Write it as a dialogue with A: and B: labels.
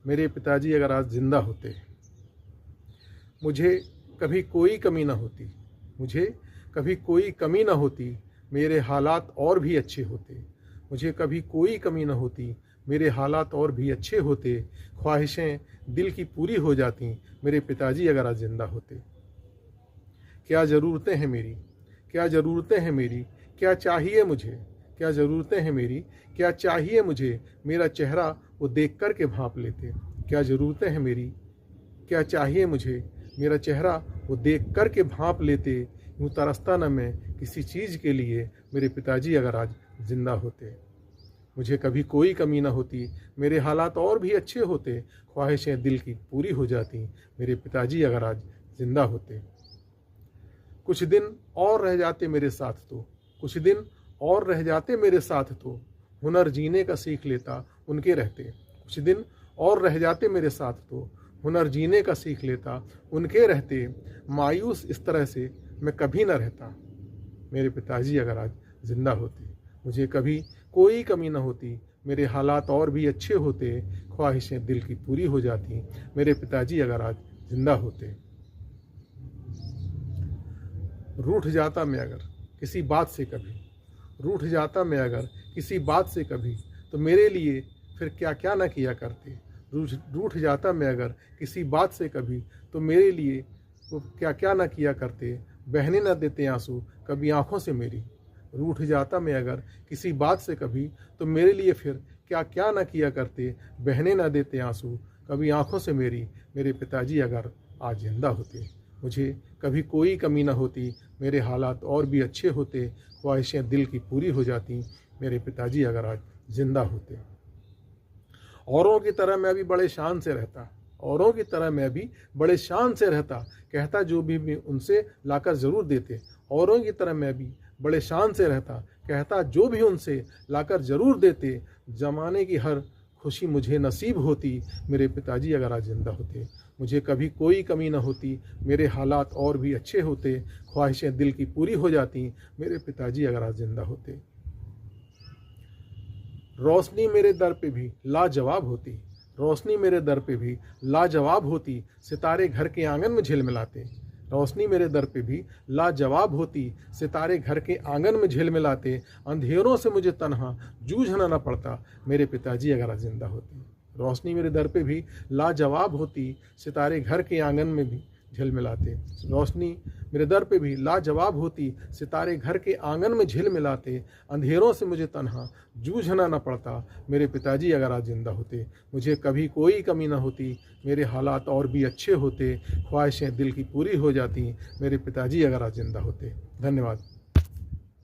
A: मेरे पिताजी अगर आज ज़िंदा होते। मुझे कभी कोई कमी ना होती, मुझे कभी कोई कमी ना होती, मेरे हालात और भी अच्छे होते। मुझे कभी कोई कमी ना होती, मेरे हालात और भी अच्छे होते। ख्वाहिशें दिल की पूरी हो जाती, मेरे पिताजी अगर आज ज़िंदा होते। क्या ज़रूरतें हैं मेरी, क्या ज़रूरतें हैं मेरी, क्या चाहिए मुझे, क्या ज़रूरतें हैं मेरी, क्या चाहिए मुझे, मेरा चेहरा वो देख कर के भांप लेते। क्या ज़रूरतें हैं मेरी, क्या चाहिए मुझे, मेरा चेहरा वो देख कर के भांप लेते। यूँ तरसता न मैं किसी चीज़ के लिए, मेरे पिताजी अगर आज ज़िंदा होते। मुझे कभी कोई कमी ना होती, मेरे हालात और भी अच्छे होते। ख्वाहिशें दिल की पूरी हो जाती, मेरे पिताजी अगर आज ज़िंदा होते। कुछ दिन और रह जाते मेरे साथ तो, कुछ दिन और रह जाते मेरे साथ तो, हुनर जीने का सीख लेता उनके रहते। कुछ दिन और रह जाते मेरे साथ तो, हुनर जीने का सीख लेता उनके रहते। मायूस इस तरह से मैं कभी ना रहता, मेरे पिताजी अगर आज ज़िंदा होते। मुझे कभी कोई कमी ना होती, मेरे हालात और भी अच्छे होते। ख्वाहिशें दिल की पूरी हो जाती, मेरे पिताजी अगर आज ज़िंदा होते। रूठ जाता मैं अगर किसी बात से कभी, रूठ जाता मैं अगर किसी बात से कभी, तो मेरे लिए फिर क्या क्या ना किया करते। रूठ जाता मैं अगर किसी बात से कभी, तो मेरे लिए वो क्या क्या ना किया करते। बहने ना देते आंसू कभी आंखों से मेरी। रूठ जाता मैं अगर किसी बात से कभी, तो मेरे लिए फिर क्या क्या ना किया करते। बहने ना देते आंसू कभी आंखों से मेरी, मेरे पिताजी अगर आज जिंदा होते। मुझे कभी कोई कमी ना होती, मेरे हालात और भी अच्छे होते। ख्वाहिशें दिल की पूरी हो जाती, मेरे पिताजी अगर आज ज़िंदा होते। औरों की तरह मैं भी बड़े शान से रहता, औरों की तरह मैं भी बड़े शान से रहता। कहता जो भी उनसे लाकर ज़रूर देते। औरों की तरह मैं भी बड़े शान से रहता, कहता जो भी उनसे लाकर ज़रूर देते। ज़माने की हर खुशी मुझे नसीब होती, मेरे पिताजी अगर आज ज़िंदा होते। मुझे कभी कोई कमी ना होती, मेरे हालात और भी अच्छे होते। ख्वाहिशें दिल की पूरी हो जाती, मेरे पिताजी अगर आज ज़िंदा होते। रोशनी मेरे दर पे भी लाजवाब होती, रोशनी मेरे दर पे भी लाजवाब होती। सितारे घर के आंगन में झिलमिलाते। रोशनी मेरे दर पे भी लाजवाब होती, सितारे घर के आंगन में झिलमिलाते। अंधेरों से मुझे तन्हा जूझना न पड़ता, मेरे पिताजी अगर आज जिंदा होते। रोशनी मेरे दर पे भी लाजवाब होती, सितारे घर के आंगन में भी झिलमिलाते। रोशनी मेरे दर पे भी लाजवाब होती, सितारे घर के आंगन में झिलमिलाते। अंधेरों से मुझे तन्हा जूझना न पड़ता, मेरे पिताजी अगर आज जिंदा होते। मुझे कभी कोई कमी न होती, मेरे हालात और भी अच्छे होते। ख्वाहिशें दिल की पूरी हो जाती, मेरे पिताजी अगर आज जिंदा होते। धन्यवाद।